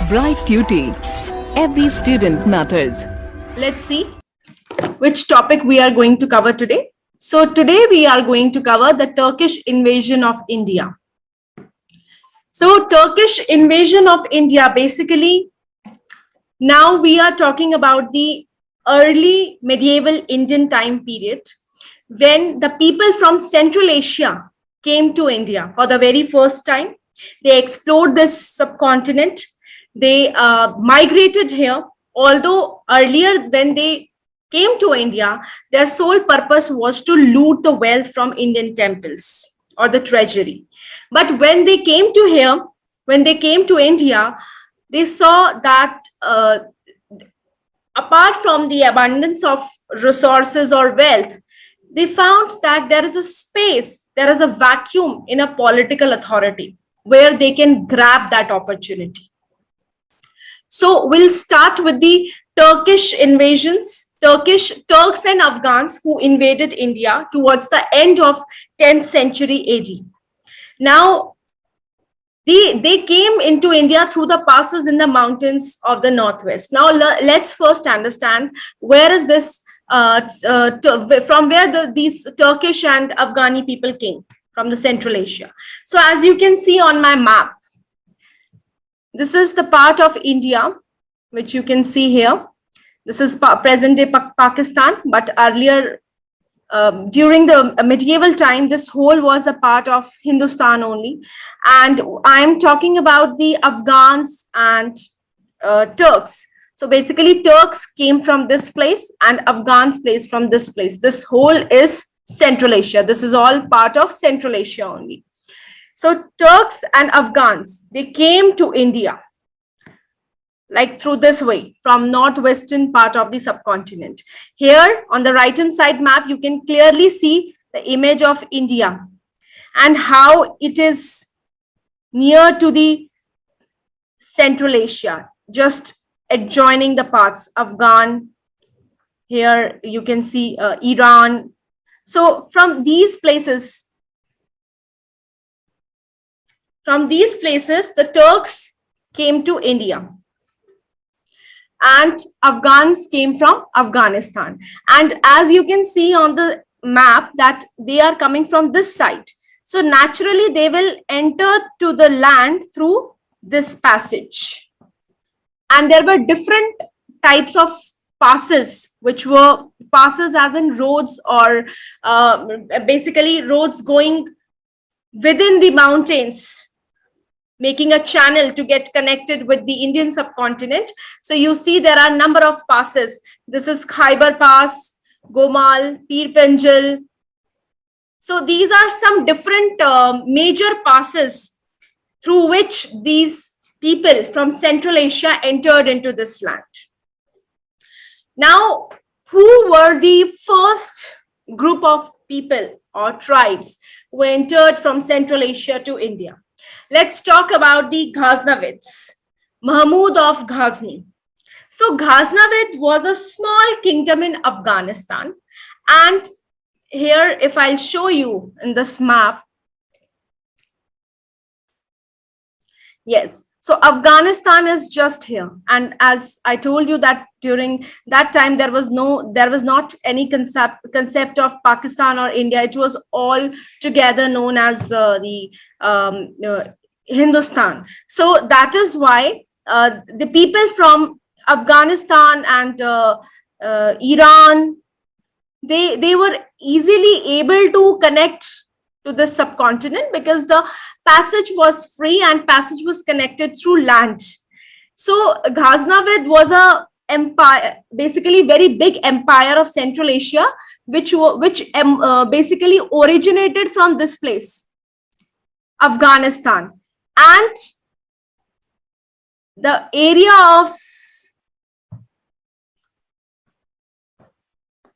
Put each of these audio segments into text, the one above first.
Bright Tuty. Every student matters. Let's see which topic we are going to cover today. So today we are going to cover the Turkish invasion of India. So Turkish invasion of India, basically, now we are talking about the early medieval Indian time period when the people from Central Asia came to India for the very first time. They explored this subcontinent. They migrated here, although earlier when they came to India, their sole purpose was to loot the wealth from Indian temples or the treasury. But when they came to here, when they came to India, they saw that apart from the abundance of resources or wealth, they found that there is a space, there is a vacuum in a political authority where they can grab that opportunity. So we'll start with the Turkish invasions, Turks and Afghans who invaded India towards the end of 10th century AD. Now, they came into India through the passes in the mountains of the northwest. Now, let's first understand where is this, from where these Turkish and Afghani people came, from the Central Asia. So as you can see on my map, this is the part of India, which you can see here. This is present-day Pakistan, but earlier, during the medieval time, this whole was a part of Hindustan only. And I'm talking about the Afghans and Turks. So basically, Turks came from this place and Afghans place from this place. This whole is Central Asia. This is all part of Central Asia only. So Turks and Afghans, they came to India like through this way from northwestern part of the subcontinent. Here on the right hand side map, you can clearly see the image of India and how it is near to the Central Asia, just adjoining the parts Afghan. Here you can see Iran. So from these places, the Turks came to India and Afghans came from Afghanistan. And as you can see on the map that they are coming from this side. So naturally they will enter to the land through this passage. And there were different types of passes, which were passes as in roads or basically roads going within the mountains, making a channel to get connected with the Indian subcontinent. So you see there are a number of passes. This is Khyber Pass, Gomal, Pir Panjal. So these are some different major passes through which these people from Central Asia entered into this land. Now, who were the first group of people or tribes who entered from Central Asia to India? Let's talk about the Ghaznavids, Mahmud of Ghazni. So Ghaznavid was a small kingdom in Afghanistan. And here, if I'll show you in this map, yes. So Afghanistan is just here. And as I told you that during that time, there was not any concept of Pakistan or India. It was all together known as the Hindustan. So that is why the people from Afghanistan and Iran, they were easily able to connect to the subcontinent because the passage was free and passage was connected through land. So Ghaznavid was a empire, basically very big empire of Central Asia, which basically originated from this place, Afghanistan. And the area of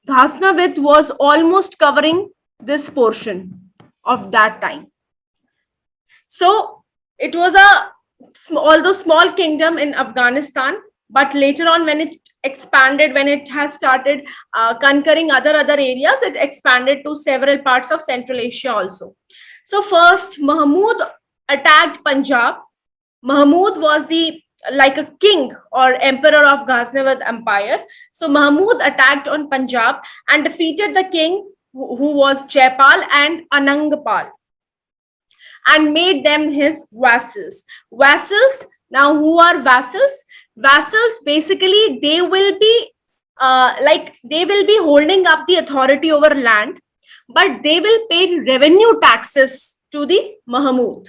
Ghaznavid was almost covering this portion of that time. So it was although small kingdom in Afghanistan, but later on when it expanded, when it has started conquering other areas, it expanded to several parts of Central Asia also. So first Mahmud attacked Punjab. Mahmud was the like a king or emperor of Ghaznavid Empire. So Mahmud attacked on Punjab and defeated the king who was Jaipal and Anangpal, and made them his vassals. Vassals, now who are vassals? Vassals, basically they will be they will be holding up the authority over land, but they will pay revenue taxes to the Mahmud.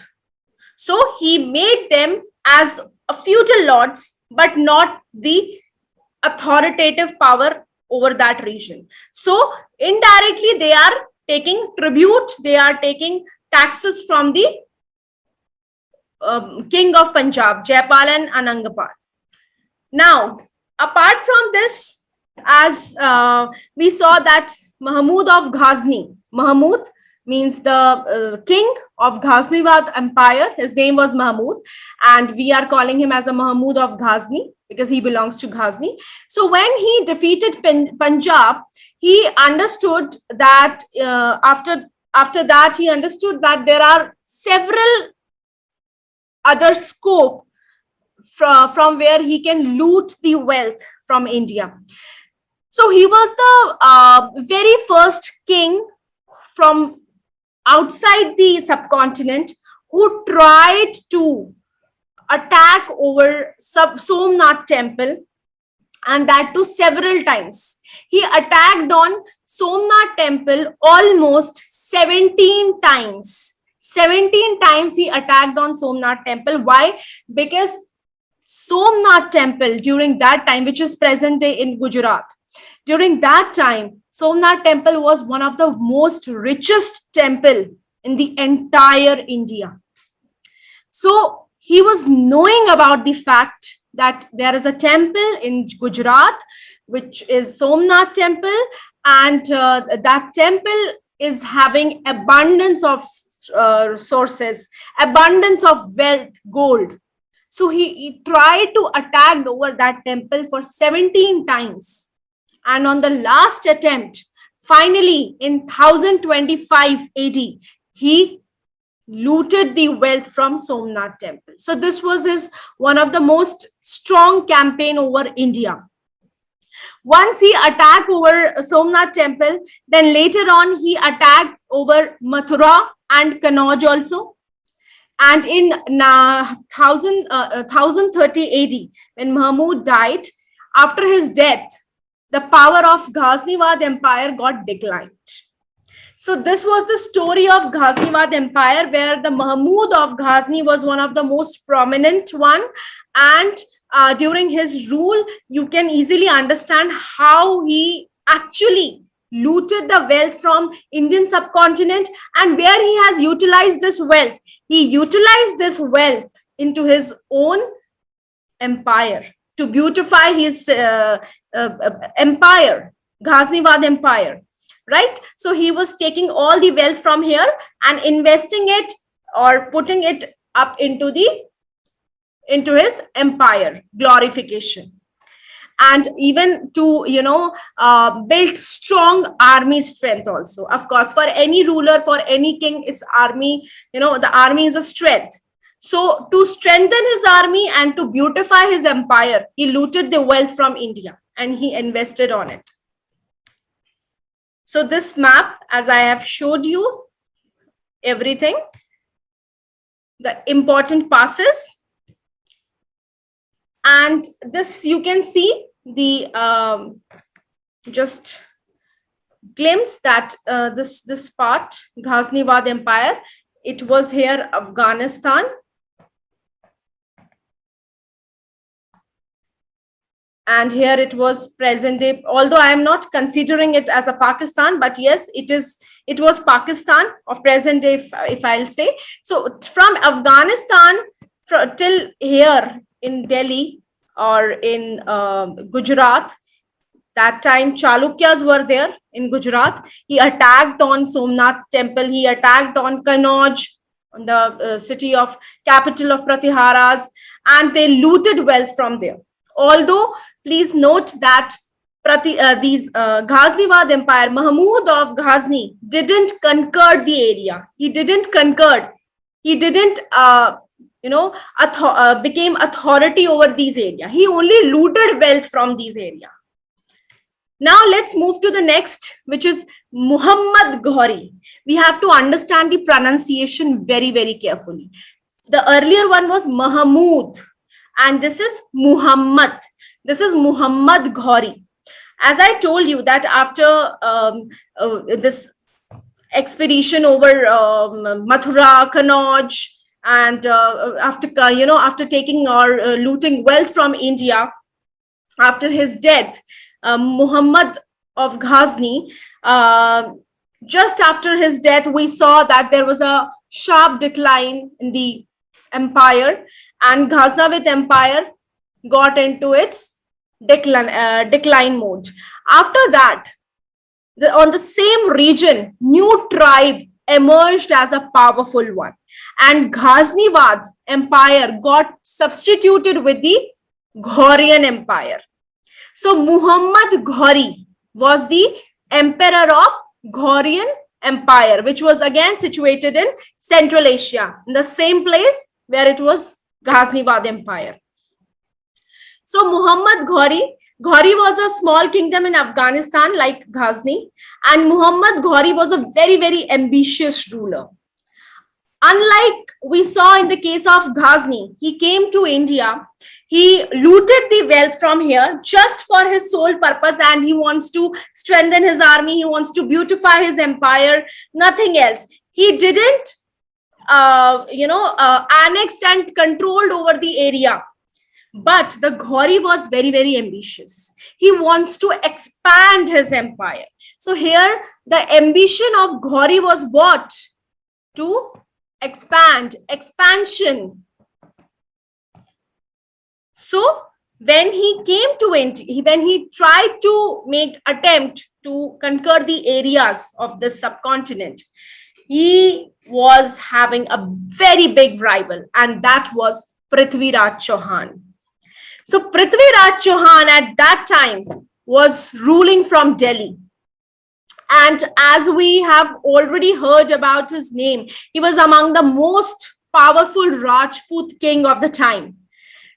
So he made them as a feudal lords, but not the authoritative power over that region. So indirectly, they are taking tribute, they are taking taxes from the king of Punjab, Jaipal and Anangpal. Now, apart from this, as we saw that Mahmud of Ghazni, Mahmud means the king of Ghaznewad Empire. His name was Mahmud, and we are calling him as a Mahmud of Ghazni because he belongs to Ghazni. So when he defeated Punjab, he understood that after that he understood that there are several other scope from where he can loot the wealth from India. So he was the very first king from outside the subcontinent who tried to attack over Somnath temple, and that too several times. He attacked on Somnath temple almost 17 times. 17 times he attacked on Somnath temple. Why? Because Somnath temple during that time, which is present day in Gujarat, during that time, Somnath temple was one of the most richest temple in the entire India. So he was knowing about the fact that there is a temple in Gujarat, which is Somnath temple, and that temple is having abundance of resources, abundance of wealth, gold. So he tried to attack over that temple for 17 times. And on the last attempt, finally in 1025 AD, he looted the wealth from Somnath temple. So this was his one of the most strong campaign over India. Once he attacked over Somnath temple, then later on he attacked over Mathura and Kannauj also. And in 1030 AD, when Mahmud died, after his death, the power of Ghaznewad Empire got declined. So this was the story of Ghaznewad Empire, where the Mahmud of Ghazni was one of the most prominent one, and during his rule, you can easily understand how he actually looted the wealth from Indian subcontinent, and where he has utilized this wealth. He utilized this wealth into his own empire to beautify his empire, Ghaznewad Empire, right? So he was taking all the wealth from here and investing it or putting it up into his empire glorification. And even to build strong army strength also. Of course, for any ruler, for any king, it's army, the army is a strength. So to strengthen his army and to beautify his empire, he looted the wealth from India and he invested on it. So this map, as I have showed you everything, the important passes, and this you can see the just glimpse that this part, Ghaznewad Empire, it was here Afghanistan, and here it was present day, although I am not considering it as a Pakistan, but yes, it was Pakistan of present day, if I'll say. So from Afghanistan till here in Delhi or in Gujarat, that time Chalukyas were there in Gujarat. He attacked on Somnath temple, he attacked on Kannauj, on the city of capital of Pratiharas, and they looted wealth from there. Although please note that Ghaznewad Empire, Mahmud of Ghazni, didn't conquer the area. He didn't conquer. He didn't became authority over these areas. He only looted wealth from these areas. Now let's move to the next, which is Muhammad Ghori. We have to understand the pronunciation very, very carefully. The earlier one was Mahmud, and this is Muhammad. This is Muhammad Ghori. As I told you that after this expedition over Mathura, Kanauj, and after taking or looting wealth from India, after his death, Muhammad of Ghazni, just after his death, we saw that there was a sharp decline in the empire, and Ghaznavid empire got into its decline mode. After that, on the same region, new tribe emerged as a powerful one, and Ghaznavad empire got substituted with the Ghaurian empire. So Muhammad Ghori was the emperor of Ghaurian empire, which was again situated in Central Asia, in the same place where it was Ghaznavad empire. So Muhammad Ghori was a small kingdom in Afghanistan like Ghazni, and Muhammad Ghori was a very, very ambitious ruler. Unlike we saw in the case of Ghazni, he came to India, he looted the wealth from here just for his sole purpose, and he wants to strengthen his army, he wants to beautify his empire, nothing else. He didn't, annexed and controlled over the area. But the Ghori was very, very ambitious. He wants to expand his empire. So here, the ambition of Ghori was what? To expansion. So when he came to India, when he tried to make attempt to conquer the areas of the subcontinent, he was having a very big rival, and that was Prithviraj Chauhan. So Prithviraj Chauhan at that time was ruling from Delhi. And as we have already heard about his name, he was among the most powerful Rajput king of the time.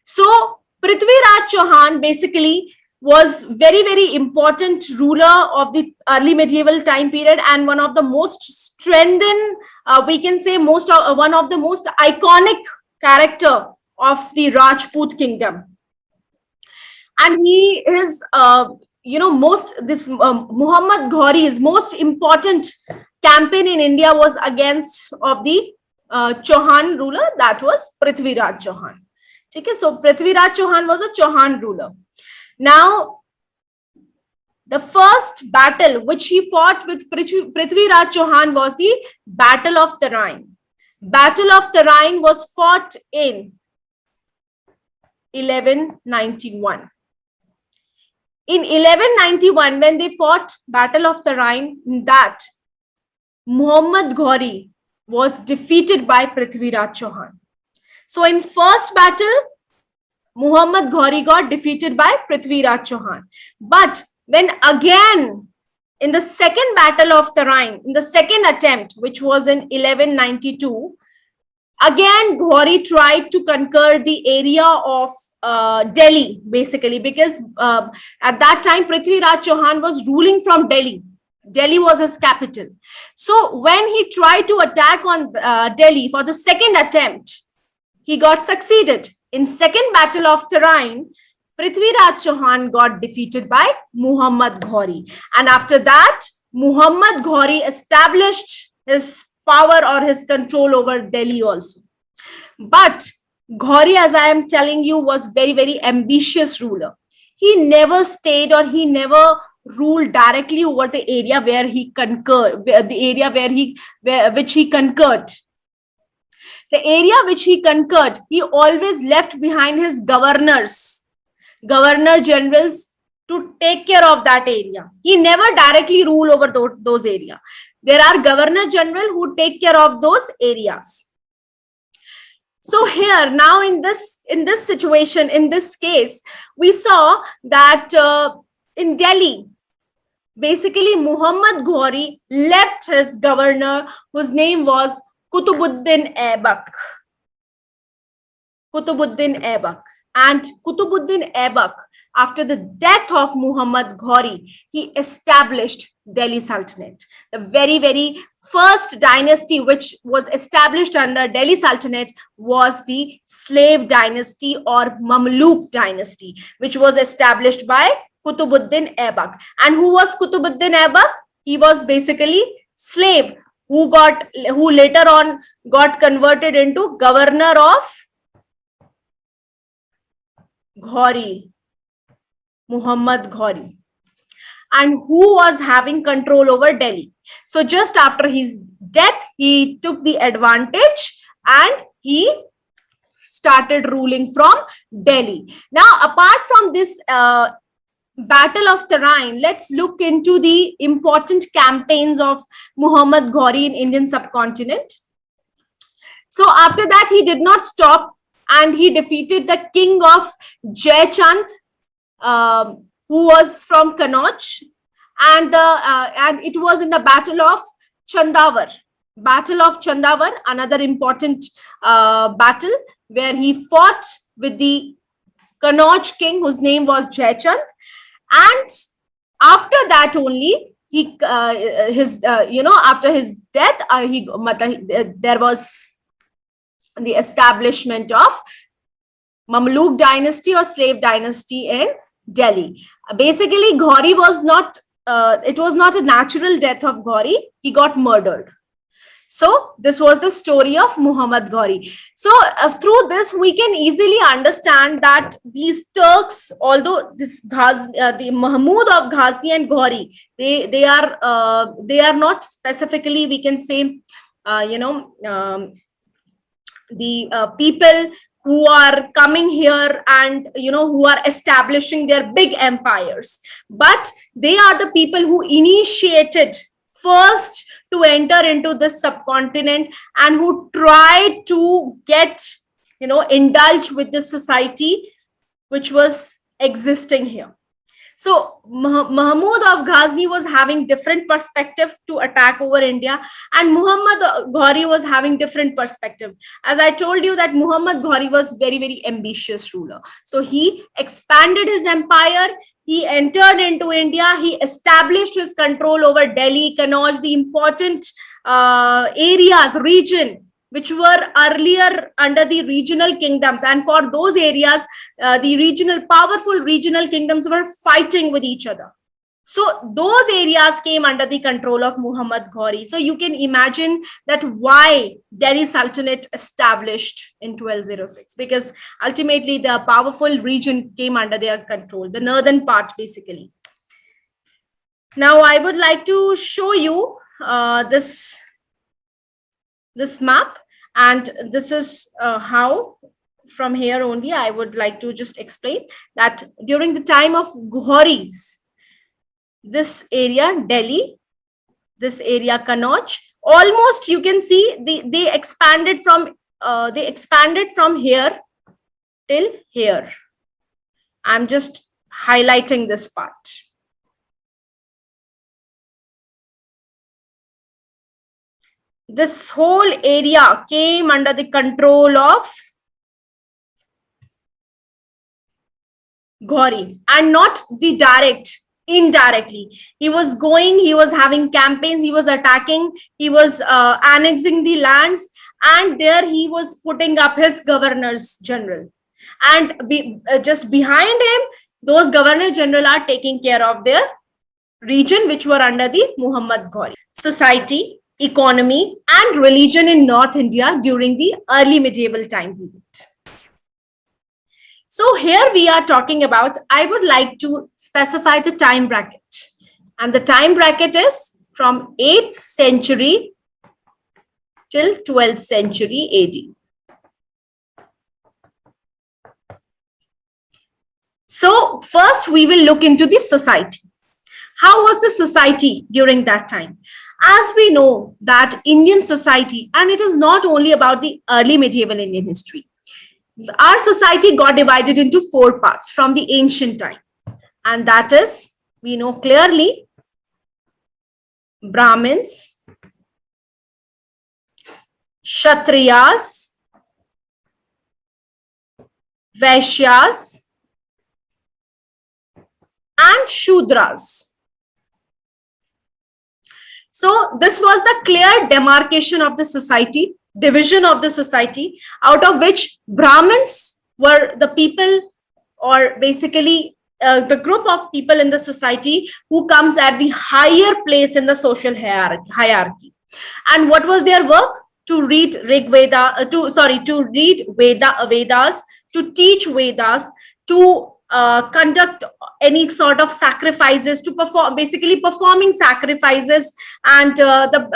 So Prithviraj Chauhan basically was very, very important ruler of the early medieval time period, and one of the most strengthened, we can say one of the most iconic character of the Rajput kingdom. And he is, Muhammad Ghori's most important campaign in India was against of the Chauhan ruler, that was Prithviraj Chauhan. Okay, so Prithviraj Chauhan was a Chauhan ruler. Now, the first battle which he fought with Prithviraj Chauhan was the Battle of Tarain. Battle of Tarain was fought in 1191. In 1191, when they fought Battle of Tarain, that Muhammad Ghori was defeated by Prithviraj Chauhan. So in first battle, Muhammad Ghori got defeated by Prithviraj Chauhan. But when again, in the second Battle of Tarain, in the second attempt, which was in 1192, again Ghori tried to conquer the area of Delhi, basically, because at that time Prithviraj Chauhan was ruling from Delhi. Delhi was his capital. So when he tried to attack on Delhi for the second attempt, he got succeeded. In second Battle of Tarain, Prithviraj Chauhan got defeated by Muhammad Ghori. And after that, Muhammad Ghori established his power or his control over Delhi also. But Ghori, as I am telling you, was very, very ambitious ruler. He never stayed or he never ruled directly over the area where he conquered, which he conquered. The area which he conquered, he always left behind his governors, governor generals, to take care of that area. He never directly ruled over those areas. There are governor general who take care of those areas. So here now in this situation, in this case, we saw that in Delhi, basically Muhammad Ghori left his governor, whose name was Kutubuddin Aibak. Qutbuddin Aibak. And Qutbuddin Aibak, after the death of Muhammad Ghori, he established Delhi Sultanate. The very, very first dynasty which was established under Delhi Sultanate was the slave dynasty or Mamluk dynasty, which was established by Qutbuddin Aibak. And who was Qutbuddin Aibak? He was basically slave who later on got converted into governor of Ghori, Muhammad Ghori, and who was having control over Delhi. So just after his death, he took the advantage and he started ruling from Delhi. Now, apart from this battle of Tarain, let's look into the important campaigns of Muhammad Ghori in Indian subcontinent. So after that, he did not stop and he defeated the king of Jaichand, who was from Kannauj, and it was in the Battle of Chandavar. Battle of Chandavar, another important battle where he fought with the Kannauj king, whose name was Jaichand, and after that only he after his death, there was the establishment of Mamluk dynasty or slave dynasty in Delhi. Basically, Ghori was not, it was not a natural death of Ghori. He got murdered. So this was the story of Muhammad Ghori. So through this, we can easily understand that these Turks, although this the Mahmud of Ghazni and Ghori, they are not specifically, we can say, the people who are coming here and who are establishing their big empires, but they are the people who initiated first to enter into this subcontinent and who tried to get indulge with the society which was existing here. So Mahmud of Ghazni was having different perspective to attack over India, and Muhammad Ghori was having different perspective. As I told you that Muhammad Ghori was very, very ambitious ruler. So he expanded his empire, he entered into India, he established his control over Delhi, Kannauj, the important areas, region, which were earlier under the regional kingdoms. And for those areas, the powerful regional kingdoms were fighting with each other. So those areas came under the control of Muhammad Ghori. So you can imagine that why Delhi Sultanate established in 1206, because ultimately the powerful region came under their control, the northern part basically. Now I would like to show you this map, and this is how, from here only I would like to just explain that during the time of Ghoris, this area Delhi, this area Kannauj, almost you can see they expanded from here till here. I'm just highlighting this part. This whole area came under the control of Ghori, and not the indirectly. He was having campaigns, he was attacking, he was annexing the lands, and there he was putting up his governors general. And just behind him, those governor general are taking care of their region, which were under the Muhammad Ghori. Society, economy, and religion in North India during the early medieval time period. So here we are talking about, I would like to specify the time bracket. And the time bracket is from 8th century till 12th century AD. So first we will look into the society. How was the society during that time? As we know that Indian society, and it is not only about the early medieval Indian history, our society got divided into 4 parts from the ancient time. And that is, we know clearly, Brahmins, Kshatriyas, Vaishyas, and Shudras. So this was the clear demarcation of the society, division of the society, out of which Brahmins were the people, or basically the group of people in the society who comes at the higher place in the social hierarchy. And what was their work? To read Rig Veda, to read Vedas, to teach Vedas, to conduct any sort of sacrifices, to perform, basically performing sacrifices, and the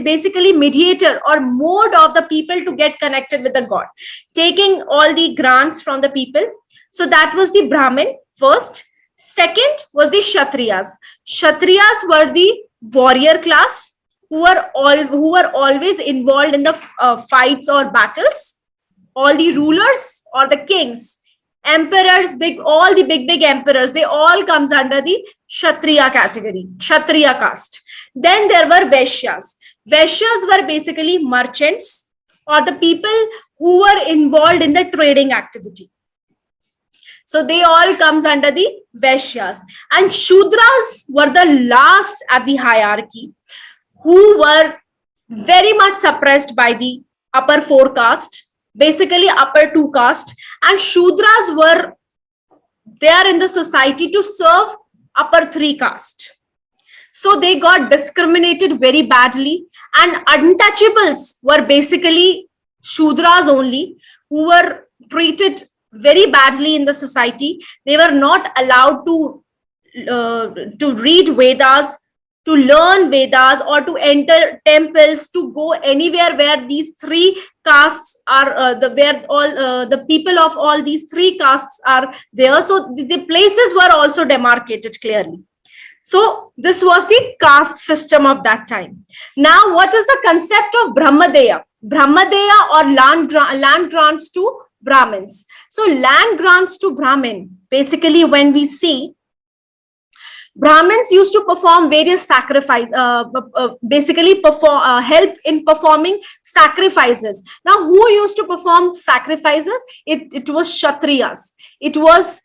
basically mediator or mode of the people to get connected with the god, taking all the grants from the people. So that was the Brahmin first. Second was the Kshatriyas. Kshatriyas were the warrior class who were always involved in the fights or battles. All the rulers or the kings, emperors, all the big emperors, they all comes under the Kshatriya category, Kshatriya caste. Then there were Vaishyas. Vaishyas were basically merchants or the people who were involved in the trading activity. So they all comes under the Vaishyas. And Shudras were the last at the hierarchy, who were very much suppressed by the upper four caste, basically upper two caste. And Shudras were there in the society to serve upper three caste. So they got discriminated very badly, and untouchables were basically Shudras only, who were treated very badly in the society. They were not allowed to read Vedas, to learn Vedas, or to enter temples, to go anywhere where these three castes are, where all the people of all these three castes are there. So the places were also demarcated clearly. So this was the caste system of that time. Now, what is the concept of Brahmadeya? Brahmadeya, or land grants to Brahmins. So land grants to Brahmin, basically when we see, Brahmins used to perform various sacrifices, basically help in performing sacrifices. Now, who used to perform sacrifices? It was Kshatriyas. It was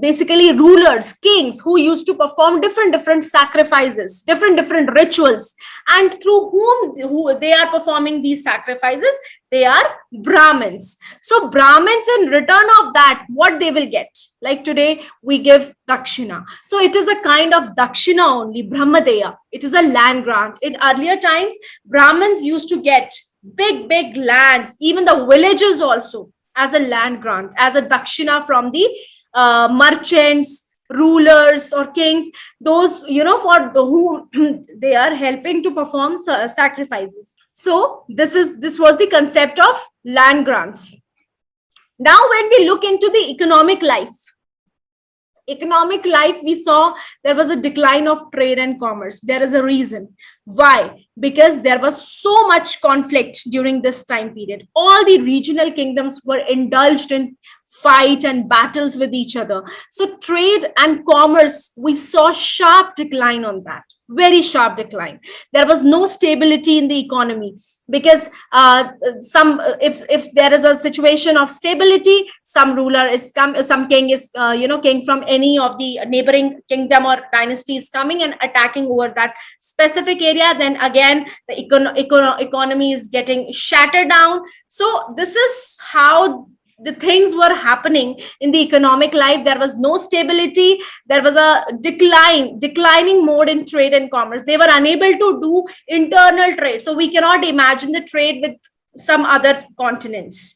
basically rulers, kings, who used to perform different sacrifices, different rituals, and through who they are performing these sacrifices, they are Brahmins. So Brahmins, in return of that, what they will get, like today we give dakshina. So it is a kind of dakshina only, Brahmadeya. It is a land grant. In earlier times, Brahmins used to get big lands, even the villages also, as a land grant, as a dakshina from the merchants, rulers, or kings, those, for who they are helping to perform sacrifices. So this was the concept of land grants. Now, when we look into the economic life, we saw there was a decline of trade and commerce. There is a reason why, because there was so much conflict during this time period. All the regional kingdoms were indulged in fight and battles with each other. So trade and commerce, we saw sharp decline on that, very sharp decline. There was no stability in the economy, because if there is a situation of stability, some ruler is some king is king from any of the neighboring kingdom or dynasty is coming and attacking over that specific area, then again the economy is getting shattered down. So this is how the things were happening in the economic life. There was no stability. There was a declining mode in trade and commerce. They were unable to do internal trade. So we cannot imagine the trade with some other continents.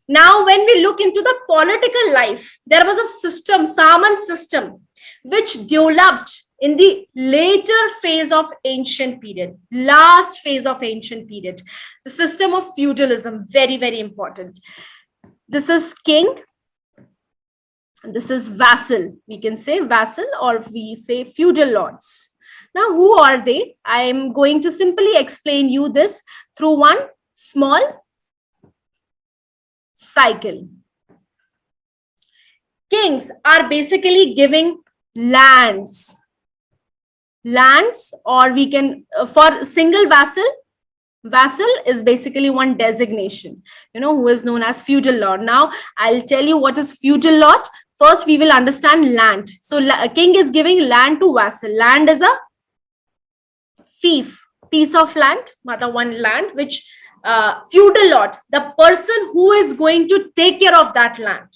Now, when we look into the political life, there was a system, Saman system, which developed in the later phase of ancient period, last phase of ancient period. The system of feudalism, very important. This is king, this is vassal. We can say vassal, or we say feudal lords. Now, who are they? I am going to simply explain you this through one small cycle. Kings are basically giving lands, or we can, for single vassal, Vassal is basically one designation, who is known as feudal lord. Now, I'll tell you what is feudal lord. First, we will understand land. So, king is giving land to vassal. Land is a fief, piece of land, mother one land, which feudal lord, the person who is going to take care of that land,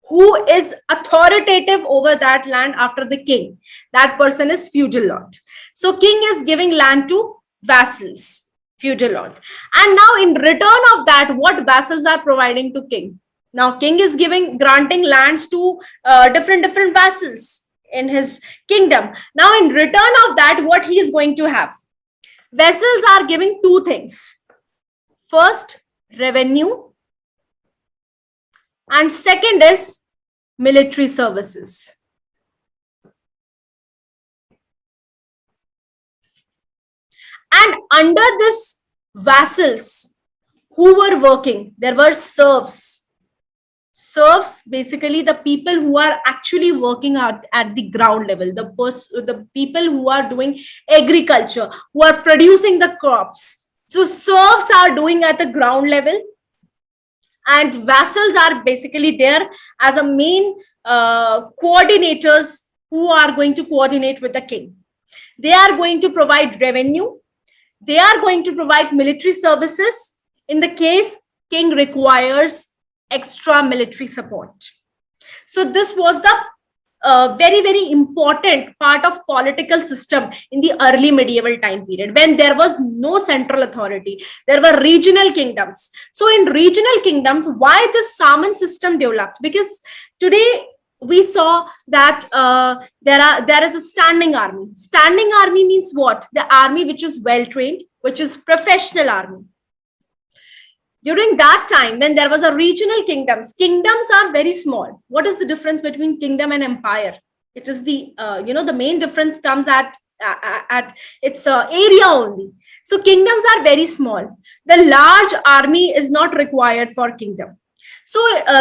who is authoritative over that land after the king, that person is feudal lord. So king is giving land to vassals, feudal lords. And now in return of that, what vassals are providing to king? Now king is granting lands to different vassals in his kingdom. Now in return of that, what he is going to have? Vassals are giving two things. First, revenue, and second is military services. And under this vassals who were working, there were serfs. Serfs, basically the people who are actually working at the ground level, the people who are doing agriculture, who are producing the crops. So serfs are doing at the ground level, and vassals are basically there as a main coordinators who are going to coordinate with the king. They are going to provide revenue. They are going to provide military services in the case king requires extra military support. So this was the very important part of political system in the early medieval time period, when there was no central authority. There were regional kingdoms. So in regional kingdoms, why this Saman system developed? Because today we saw that there is a standing army. Standing army means what? The army which is well trained, which is professional army. During that time, when there was a regional kingdoms are very small. What is the difference between kingdom and empire? It is the main difference comes at its area only. So kingdoms are very small. The large army is not required for kingdom. So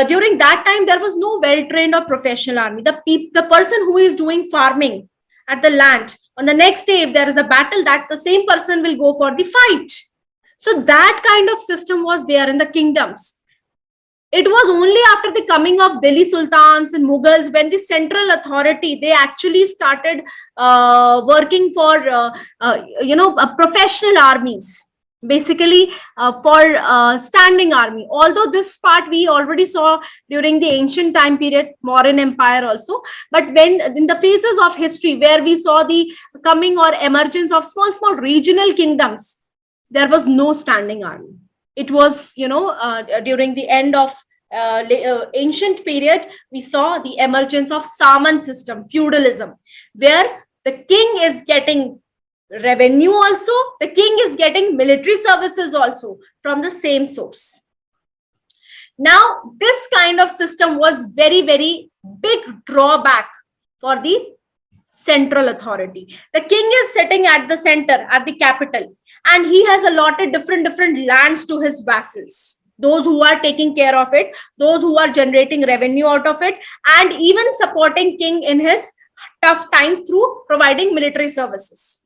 during that time, there was no well-trained or professional army. The person who is doing farming at the land, on the next day, if there is a battle, that the same person will go for the fight. So that kind of system was there in the kingdoms. It was only after the coming of Delhi Sultans and Mughals, when the central authority, they actually started working for professional armies, basically for standing army. Although this part we already saw during the ancient time period, Mauryan Empire also, but when in the phases of history where we saw the coming or emergence of small regional kingdoms, there was no standing army. It was, during the end of ancient period, we saw the emergence of Saman system, feudalism, where the king is getting revenue also, the king is getting military services also from the same source. Now, this kind of system was very big drawback for the central authority. The king is sitting at the center, at the capital, and he has allotted different lands to his vassals, those who are taking care of it, those who are generating revenue out of it, and even supporting king in his tough times through providing military services.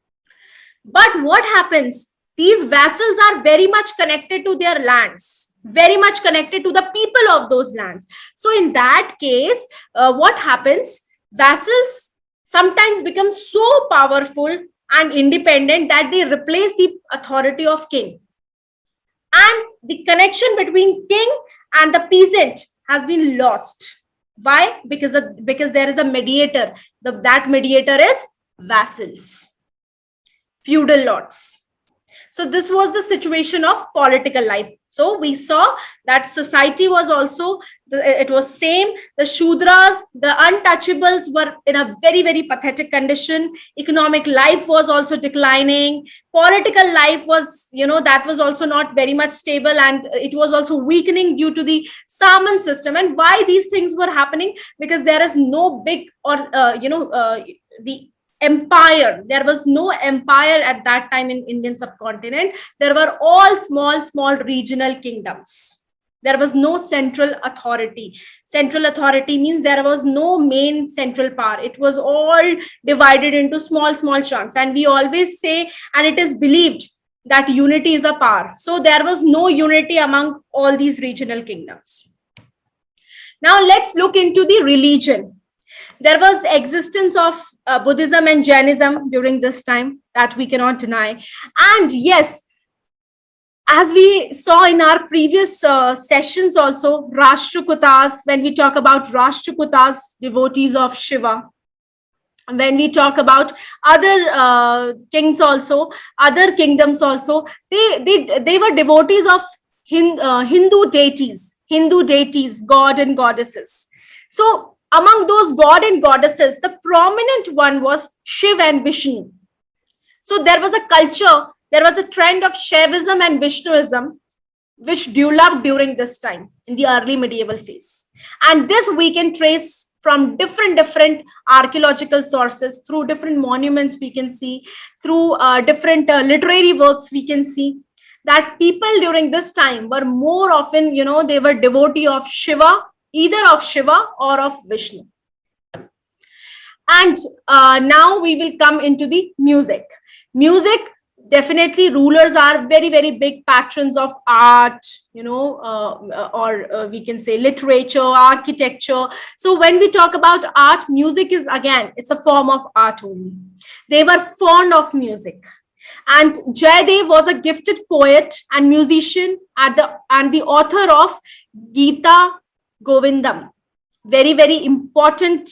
But what happens? These vassals are very much connected to their lands, very much connected to the people of those lands. So in that case, what happens? Vassals sometimes become so powerful and independent that they replace the authority of king. And the connection between king and the peasant has been lost. Why? Because there is a mediator. That mediator is vassals, feudal lords. So this was the situation of political life. So we saw that society was also, it was same. The Shudras, the untouchables were in a very pathetic condition. Economic life was also declining. Political life was, that was also not very much stable, and it was also weakening due to the Saman system. And why these things were happening? Because there is no big or, the empire. There was no empire at that time in Indian subcontinent. There were all small regional kingdoms. There was no central authority. Central authority means there was no main central power. It was all divided into small chunks. And we always say, and it is believed, that unity is a power. So there was no unity among all these regional kingdoms. Now let's look into the religion. There was existence of Buddhism and Jainism during this time, that we cannot deny. And yes, as we saw in our previous sessions also, Rashtrakutas, when we talk about Rashtrakutas, devotees of Shiva, when we talk about other kings also, other kingdoms also, they were devotees of Hindu deities, god and goddesses. So among those god and goddesses, the prominent one was Shiv and Vishnu. So there was a culture, there was a trend of Shaivism and Vishnuism which developed during this time in the early medieval phase. And this we can trace from different archaeological sources, through different monuments we can see, through different literary works we can see, that people during this time were more often, they were devotee of Shiva, either of Shiva or of Vishnu. And now we will come into the music. Music, definitely rulers are very, very big patrons of art, or we can say literature, architecture. So when we talk about art, music is, again, it's a form of art only. They were fond of music. And Jayadev was a gifted poet and musician and the author of Gita Govindam, very, very important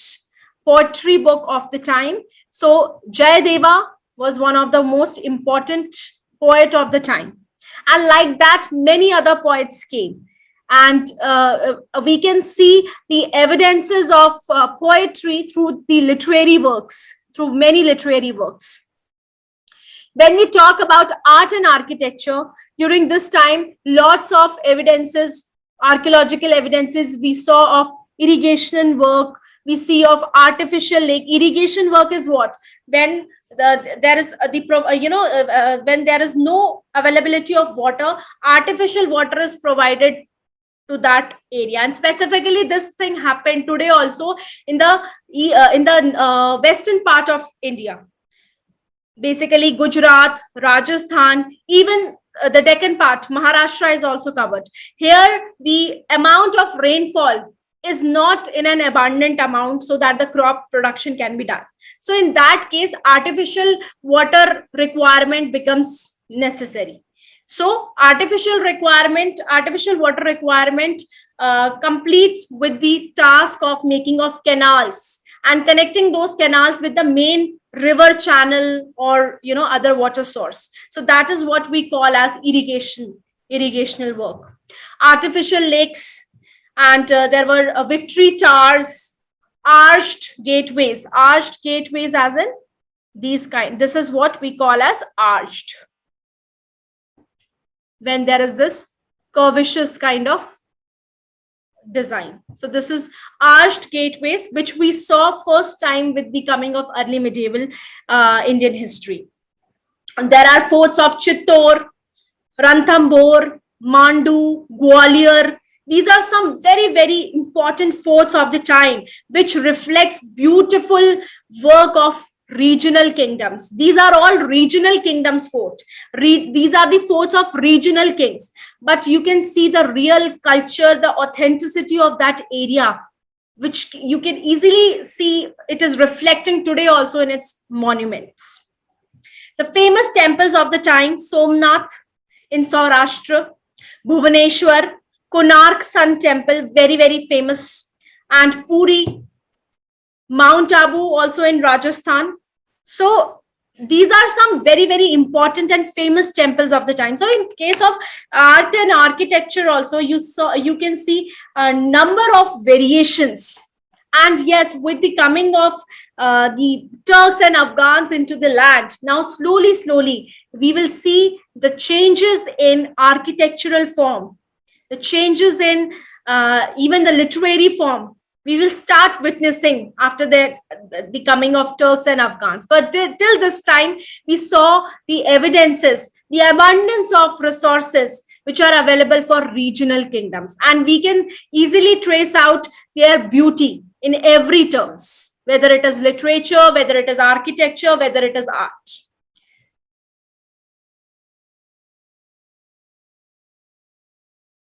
poetry book of the time. So Jayadeva was one of the most important poet of the time. And like that, many other poets came. And we can see the evidences of poetry through the literary works, through many literary works. When we talk about art and architecture, during this time, lots of evidences, archaeological evidences we saw of irrigation work, we see of artificial lake. Irrigation work is what? When there is when there is no availability of water, artificial water is provided to that area. And specifically, this thing happened today also in the western part of India. Basically, Gujarat, Rajasthan, even the Deccan part, Maharashtra is also covered. Here, the amount of rainfall is not in an abundant amount so that the crop production can be done. So in that case, artificial water requirement becomes necessary. So artificial water requirement completes with the task of making of canals and connecting those canals with the main river channel or other water source. So that is what we call as irrigational work. Artificial lakes, and there were victory towers, arched gateways as in these kind. This is what we call as arched, when there is this curvaceous kind of design. So this is arched gateways, which we saw first time with the coming of early medieval Indian history. And there are forts of Chittor, Ranthambore, Mandu, Gwalior. These are some very, very important forts of the time, which reflects beautiful work of regional kingdoms. These are all regional kingdoms fort. These are the forts of regional kings. But you can see the real culture, the authenticity of that area, which you can easily see it is reflecting today also in its monuments. The famous temples of the time: Somnath in Saurashtra, Bhubaneswar, Konark Sun Temple, very, very famous, and Puri, Mount Abu also in Rajasthan. So these are some very, very important and famous temples of the time. So in case of art and architecture also, you can see a number of variations. And yes, with the coming of the Turks and Afghans into the land, now slowly we will see the changes in architectural form, the changes in even the literary form. We will start witnessing after the coming of Turks and Afghans. But till this time, we saw the evidences, the abundance of resources which are available for regional kingdoms. And we can easily trace out their beauty in every terms, whether it is literature, whether it is architecture, whether it is art.